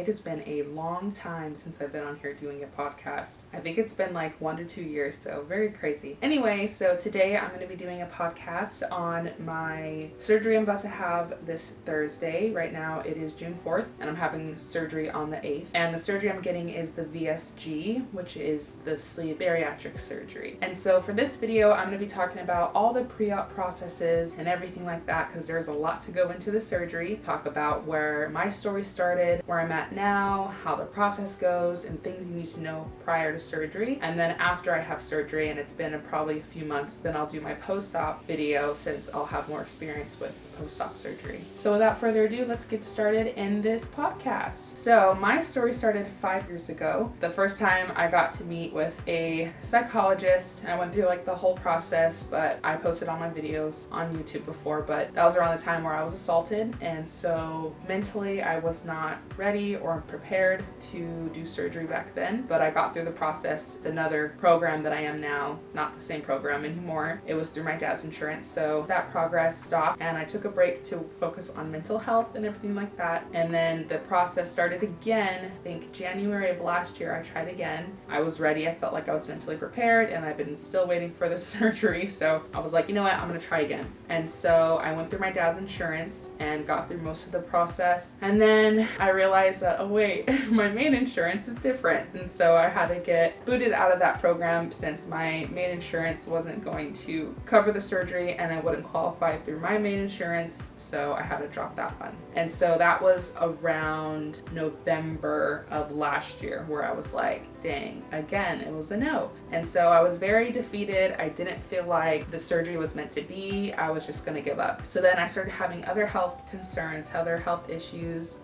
think it's been a long time since I've been on here doing a podcast. I think it's been like 1 to 2 years, so very crazy. Anyway, so today I'm going to be doing a podcast on my surgery I'm about to have this Thursday. Right now it is June 4th, and I'm having surgery on the 8th. And the surgery I'm getting is the VSG, which is the sleeve bariatric surgery. And so for this video, I'm going to be talking about all the pre-op processes and everything like that, because there's a lot to go into the surgery. Talk about where my story started, where I'm at now, how the process goes, and things you need to know prior to surgery. And then after I have surgery, and it's been probably a few months, then I'll do my post-op video since I'll have more experience with post-op surgery. So without further ado, let's get started in this podcast. So my story started 5 years ago. The first time I got to meet with a psychologist, and I went through like the whole process, but I posted all my videos on YouTube before, but that was around the time where I was assaulted, and so mentally I was not ready or prepared to do surgery back then, but I got through the process. Another program that I am now, not the same program anymore. It was through my dad's insurance, so that progress stopped, and I took a break to focus on mental health and everything like that. And then the process started again. I think January of last year I tried again. I was ready. I felt like I was mentally prepared, and I've been still waiting for the surgery, so I was like, you know what, I'm gonna try again. And so I went through my dad's insurance and got through most of the process, and then I realized that, oh wait, my main insurance is different, and so I had to get booted out of that program since my main insurance wasn't going to cover the surgery and I wouldn't qualify through my main insurance, so I had to drop that one. And so that was around November of last year where I was like, dang, again, it was a no. And so I was very defeated. I didn't feel like the surgery was meant to be. I was just gonna give up. So then I started having other health concerns, other health issues,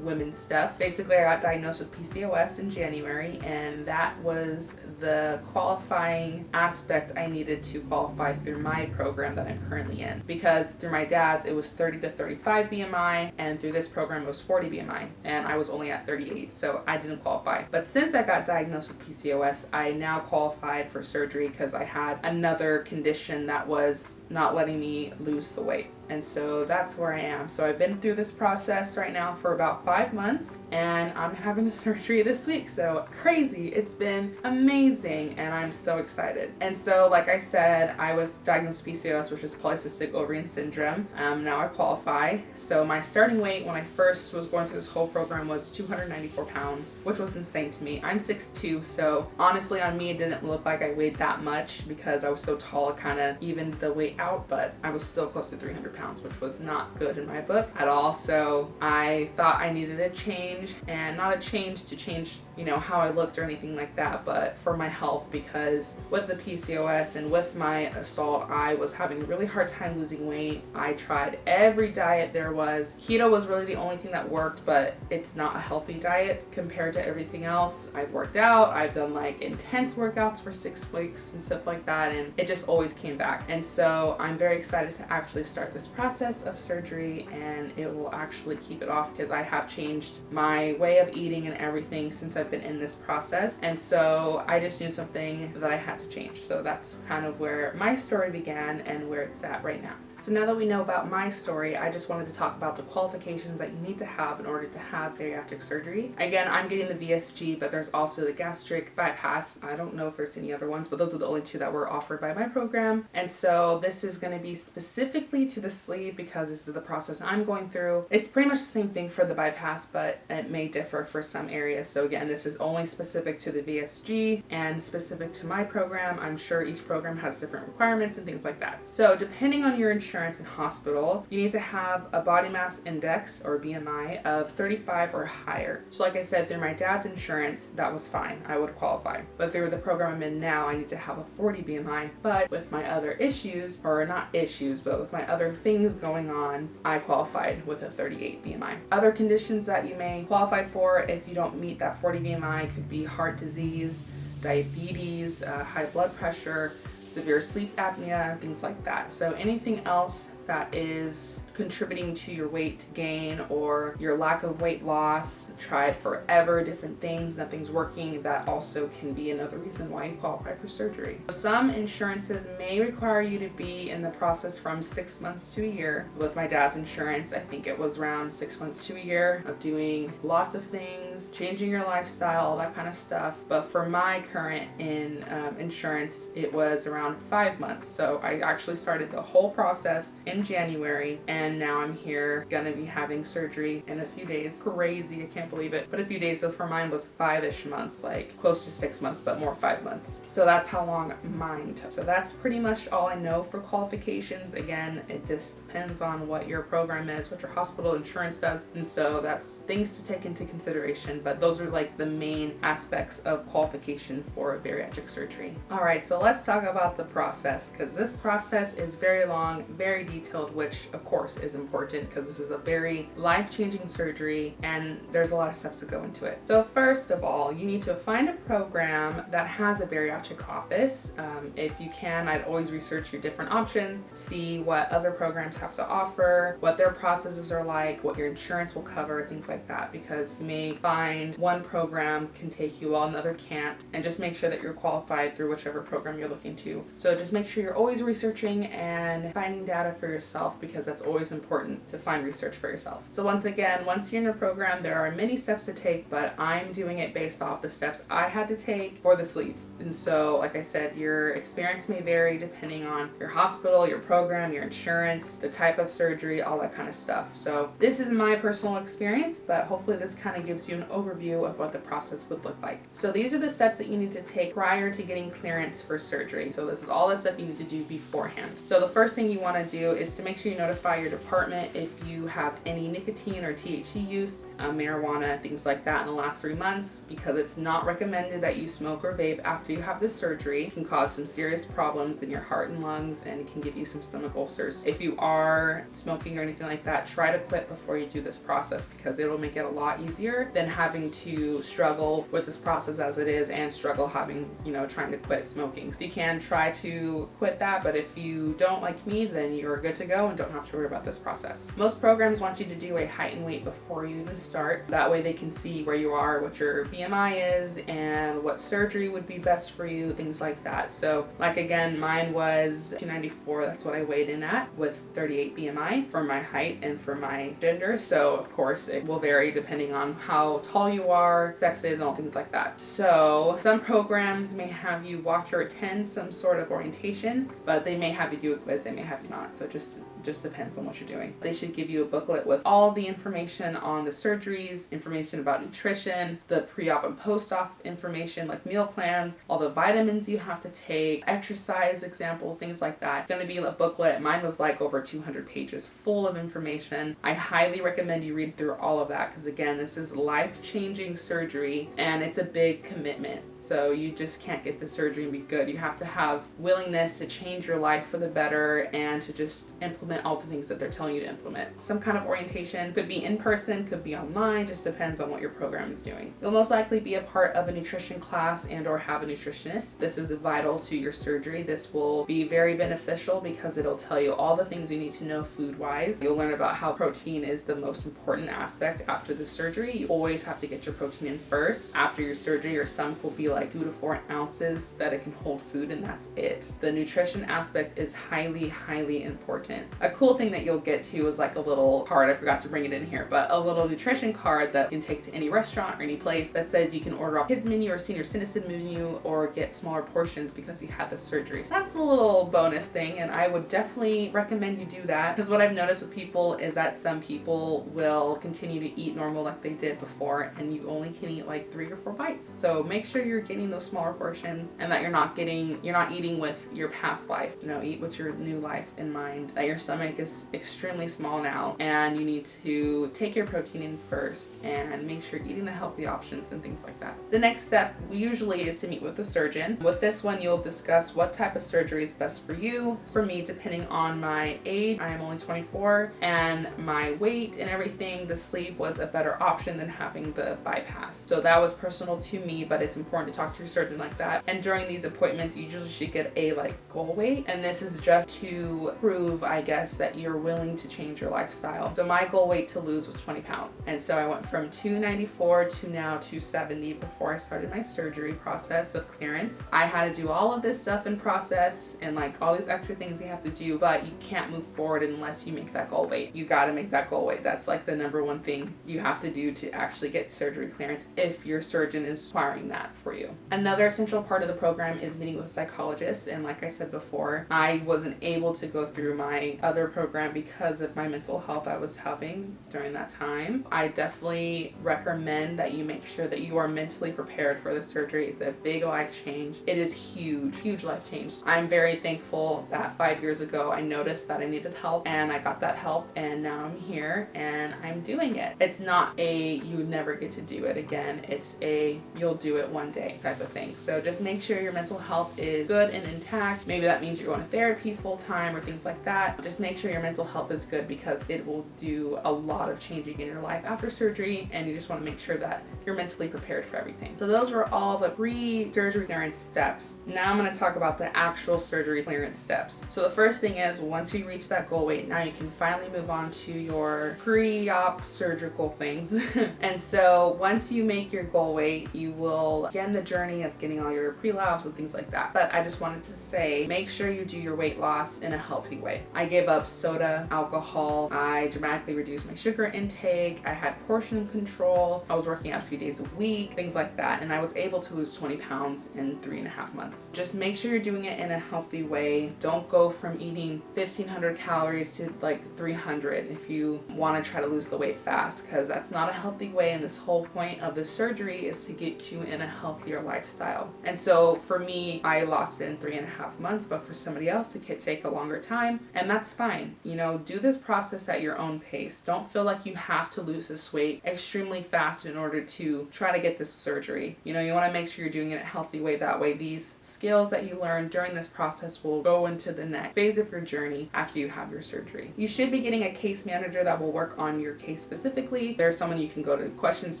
women's stuff. Basically, I got diagnosed with PCOS in January, and that was the qualifying aspect I needed to qualify through my program that I'm currently in. Because through my dad's, it was 30 to 35 BMI, and through this program, it was 40 BMI, and I was only at 38, so I didn't qualify. But since I got diagnosed with PCOS, I now qualified for surgery because I had another condition that was not letting me lose the weight. And so that's where I am. So I've been through this process right now for about 5 months, and I'm having surgery this week. So crazy. It's been amazing, and I'm so excited. And so, like I said, I was diagnosed with PCOS, which is polycystic ovarian syndrome. Now I qualify. So my starting weight when I first was going through this whole program was 294 pounds, which was insane to me. I'm 6'2", so honestly on me it didn't look like I weighed that much because I was so tall, it kind of evened the weight out, but I was still close to 300 pounds, which was not good in my book at all. So I thought I needed a change, and not a change to change, you know, how I looked or anything like that, but for my health, because with the PCOS and with my assault, I was having a really hard time losing weight. I tried every diet there was. Keto was really the only thing that worked, but it's not a healthy diet compared to everything else. I've worked out, I've done like intense workouts for 6 weeks and stuff like that, and it just always came back. And so I'm very excited to actually start this process of surgery, and it will actually keep it off because I have changed my way of eating and everything since I've been in this process. And so I just knew something that I had to change. So that's kind of where my story began and where it's at right now. So now that we know about my story, I just wanted to talk about the qualifications that you need to have in order to have bariatric surgery. Again, I'm getting the VSG, but there's also the gastric bypass. I don't know if there's any other ones, but those are the only two that were offered by my program. And so this is going to be specifically to the sleeve because this is the process I'm going through. It's pretty much the same thing for the bypass, but it may differ for some areas. So again, this is only specific to the VSG and specific to my program. I'm sure each program has different requirements and things like that. So depending on your insurance and hospital, you need to have a body mass index or BMI of 35 or higher. So like I said, through my dad's insurance, that was fine. I would qualify. But through the program I'm in now, I need to have a 40 BMI. But with my other issues, or not issues, but with my other things going on, I qualified with a 38 BMI. Other conditions that you may qualify for if you don't meet that 40 BMI could be heart disease, diabetes, high blood pressure, severe sleep apnea, things like that. So anything else that is contributing to your weight gain or your lack of weight loss, tried forever different things, nothing's working, that also can be another reason why you qualify for surgery. Some insurances may require you to be in the process from 6 months to a year. With my dad's insurance, I think it was around 6 months to a year of doing lots of things, changing your lifestyle, all that kind of stuff. But for my current insurance, it was around 5 months. So I actually started the whole process in January, and now I'm here gonna be having surgery in a few days. Crazy, I can't believe it. But a few days, so for mine was 5-ish months, like close to 6 months, but more 5 months. So that's how long mine took. So that's pretty much all I know for qualifications. Again, it just depends on what your program is, what your hospital insurance does. And so that's things to take into consideration, but those are like the main aspects of qualification for bariatric surgery. All right, so let's talk about the process, because this process is very long, very detailed, which of course is important because this is a very life-changing surgery and there's a lot of steps that go into it. So first of all, you need to find a program that has a bariatric office. If you can, I'd always research your different options, see what other programs have to offer, what their processes are like, what your insurance will cover, things like that, because you may find one program can take you while another can't, and just make sure that you're qualified through whichever program you're looking to. So just make sure you're always researching and finding data for yourself, because that's always important to find research for yourself. So once again, once you're in a program, there are many steps to take, but I'm doing it based off the steps I had to take for the sleeve. And so, like I said, your experience may vary depending on your hospital, your program, your insurance, the type of surgery, all that kind of stuff. So this is my personal experience, but hopefully this kind of gives you an overview of what the process would look like. So these are the steps that you need to take prior to getting clearance for surgery. So this is all the stuff you need to do beforehand. So the first thing you want to do is to make sure you notify your department if you have any nicotine or THC use, marijuana, things like that in the last 3 months, because it's not recommended that you smoke or vape after you have this surgery. It can cause some serious problems in your heart and lungs, and it can give you some stomach ulcers. If you are smoking or anything like that, try to quit before you do this process, because it'll make it a lot easier than having to struggle with this process as it is and struggle having, trying to quit smoking. So you can try to quit that, but if you don't, like me, then you're good to go and don't have to worry about this process. Most programs want you to do a height and weight before you even start. That way they can see where you are, what your BMI is, and what surgery would be best for you, things like that. So like again, mine was 294, that's what I weighed in at, with 38 BMI for my height and for my gender. So of course it will vary depending on how tall you are, sex is, and all things like that. So some programs may have you watch or attend some sort of orientation, but they may have you do a quiz, they may have you not. So it just depends on what you're doing. They should give you a booklet with all the information on the surgeries, information about nutrition, the pre-op and post-op information like meal plans, all the vitamins you have to take, exercise examples, things like that. It's going to be a booklet. Mine was like over 200 pages full of information. I highly recommend you read through all of that, because again, this is life-changing surgery and it's a big commitment. So you just can't get the surgery and be good. You have to have willingness to change your life for the better and to just implement all the things that they're telling you to implement. Some kind of orientation could be in person, could be online, just depends on what your program is doing. You'll most likely be a part of a nutrition class and or have a nutritionist. This is vital to your surgery. This will be very beneficial because it'll tell you all the things you need to know food-wise. You'll learn about how protein is the most important aspect after the surgery. You always have to get your protein in first. After your surgery, your stomach will be like 2 to 4 ounces that it can hold food, and that's it. The nutrition aspect is highly, highly important. A cool thing that you'll get to is like a little card, I forgot to bring it in here, but a little nutrition card that you can take to any restaurant or any place that says you can order off kids menu or senior citizen menu or get smaller portions because you had the surgery. So that's a little bonus thing, and I would definitely recommend you do that, because what I've noticed with people is that some people will continue to eat normal like they did before, and you only can eat like 3 or 4 bites. So make sure you're getting those smaller portions and that you're not eating with your past life. Eat with your new life in mind, that your stomach is extremely small now and you need to take your protein in first and make sure you're eating the healthy options and things like that. The next step usually is to meet with the surgeon. With this one, you'll discuss what type of surgery is best for you. For me, depending on my age, I am only 24, and my weight and everything, the sleeve was a better option than having the bypass. So that was personal to me, but it's important to talk to your surgeon like that. And during these appointments, you usually should get a goal weight, and this is just to prove, I guess, progress that you're willing to change your lifestyle. So my goal weight to lose was 20 pounds. And so I went from 294 to now 270 before I started my surgery process of clearance. I had to do all of this stuff in process and like all these extra things you have to do, but you can't move forward unless you make that goal weight. You got to make that goal weight. That's like the number one thing you have to do to actually get surgery clearance if your surgeon is requiring that for you. Another essential part of the program is meeting with psychologists. And like I said before, I wasn't able to go through my other program because of my mental health I was having during that time. I definitely recommend that you make sure that you are mentally prepared for the surgery. It's a big life change. It is huge, huge life change. I'm very thankful that 5 years ago I noticed that I needed help and I got that help, and now I'm here and I'm doing it. It's not a you never get to do it again. It's a you'll do it one day type of thing. So just make sure your mental health is good and intact. Maybe that means you're going to therapy full time or things like that. Just make sure your mental health is good because it will do a lot of changing in your life after surgery, and you just want to make sure that you're mentally prepared for everything. So those were all the pre-surgery clearance steps. Now I'm going to talk about the actual surgery clearance steps. So the first thing is, once you reach that goal weight, now you can finally move on to your pre-op surgical things. And so once you make your goal weight, you will begin the journey of getting all your pre-labs and things like that. But I just wanted to say, make sure you do your weight loss in a healthy way. I gave up soda, alcohol, I dramatically reduced my sugar intake, I had portion control, I was working out a few days a week, things like that, and I was able to lose 20 pounds in 3.5 months. Just make sure you're doing it in a healthy way. Don't go from eating 1,500 calories to like 300 if you want to try to lose the weight fast, because that's not a healthy way, and this whole point of the surgery is to get you in a healthier lifestyle. And so for me, I lost it in 3.5 months, but for somebody else it could take a longer time, and that's fine. You know, do this process at your own pace. Don't feel like you have to lose this weight extremely fast in order to try to get this surgery. You know, you want to make sure you're doing it in a healthy way. That way these skills that you learn during this process will go into the next phase of your journey after you have your surgery. You should be getting a case manager that will work on your case specifically. There's someone you can go to questions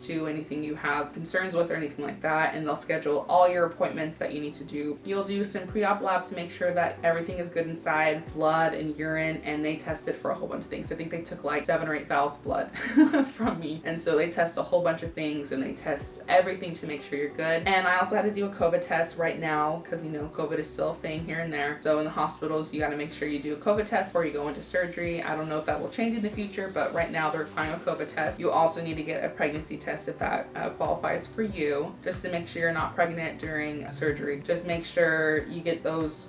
to, anything you have concerns with or anything like that, and they'll schedule all your appointments that you need to do. You'll do some pre-op labs to make sure that everything is good inside, blood and urine, and they tested for a whole bunch of things. I think they took like 7 or 8 vials of blood from me, and so they test a whole bunch of things and they test everything to make sure you're good. And I also had to do a COVID test right now because, you know, COVID is still a thing here and there. So in the hospitals, you got to make sure you do a COVID test before you go into surgery. I don't know if that will change in the future, but right now they're requiring a COVID test. You also need to get a pregnancy test if that qualifies for you, just to make sure you're not pregnant during surgery. Just make sure you get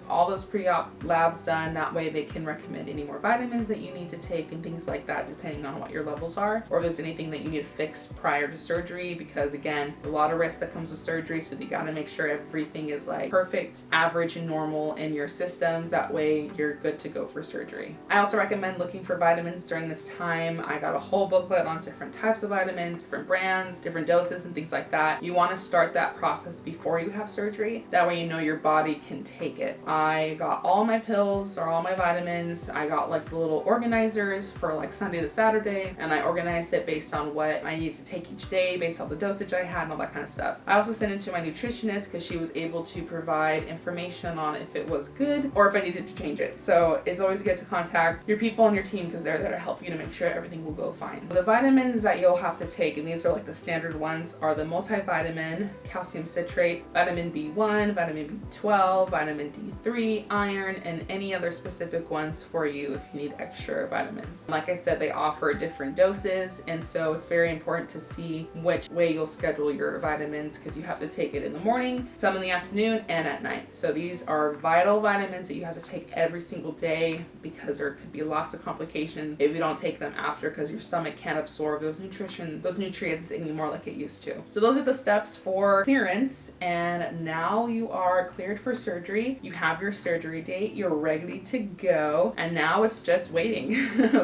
all those pre-op labs done. That way they can recommend any more vitamins that you need to take and things like that, depending on what your levels are, or if there's anything that you need to fix prior to surgery, because again, a lot of risk that comes with surgery, so you got to make sure everything is like perfect, average, and normal in your systems. That way you're good to go for surgery. I also recommend looking for vitamins during this time. I got a whole booklet on different types of vitamins, different brands, different doses, and things like that. You want to start that process before you have surgery. That way you know your body can take it. I got all my pills or all my vitamins. I got like the little organizers for like Sunday to Saturday, and I organized it based on what I needed to take each day, based on the dosage I had and all that kind of stuff. I also sent it to my nutritionist because she was able to provide information on if it was good or if I needed to change it. So it's always good to contact your people on your team because they're there to help you to make sure everything will go fine. The vitamins that you'll have to take, and these are like the standard ones, are the multivitamin, calcium citrate, vitamin B1, vitamin B12, vitamin D3, iron, and any other specific ones for you if you need extra vitamins. Like I said, they offer different doses, and so it's very important to see which way you'll schedule your vitamins because you have to take it in the morning, some in the afternoon, and at night. So these are vital vitamins that you have to take every single day because there could be lots of complications if you don't take them after, because your stomach can't absorb those nutrients anymore like it used to. So those are the steps for clearance, and now you are cleared for surgery. You have your surgery date, you're ready to go, and now it's just waiting,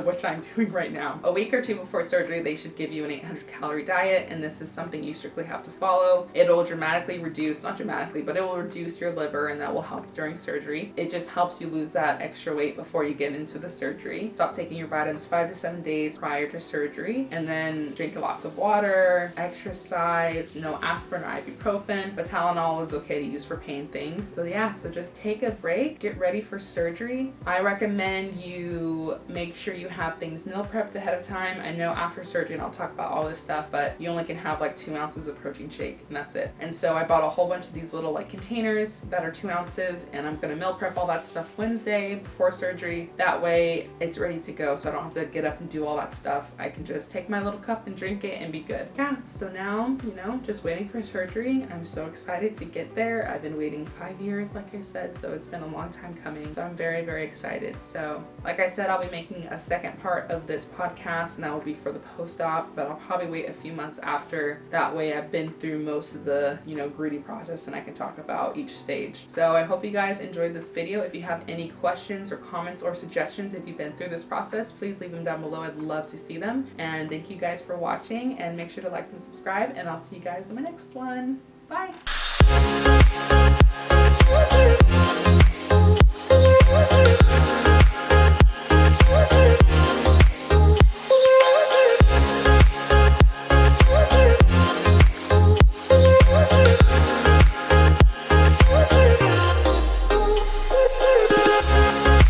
which I'm doing right now. A week or two before surgery, they should give you an 800 calorie diet, and this is something you strictly have to follow. It'll dramatically reduce, not dramatically, but it will reduce your liver, and that will help during surgery. It just helps you lose that extra weight before you get into the surgery. Stop taking your vitamins 5 to 7 days prior to surgery, and then drink lots of water, exercise, no aspirin or ibuprofen, but Tylenol is okay to use for pain things. So yeah, so just take a break, get ready for surgery. I recommend then you make sure you have things meal prepped ahead of time. I know after surgery, and I'll talk about all this stuff, but you only can have like 2 ounces of protein shake and that's it. And so I bought a whole bunch of these little like containers that are 2 ounces, and I'm gonna meal prep all that stuff Wednesday before surgery. That way it's ready to go, so I don't have to get up and do all that stuff. I can just take my little cup and drink it and be good. Yeah, so now, you know, just waiting for surgery. I'm so excited to get there. I've been waiting 5 years, like I said, so it's been a long time coming. So I'm very, very excited. So like I said, I'll be making a second part of this podcast, and that will be for the post-op, but I'll probably wait a few months after. That way I've been through most of the, you know, greedy process and I can talk about each stage. So I hope you guys enjoyed this video. If you have any questions or comments or suggestions, if you've been through this process, please leave them down below. I'd love to see them. And thank you guys for watching, and make sure to like and subscribe, and I'll see you guys in my next one. Bye.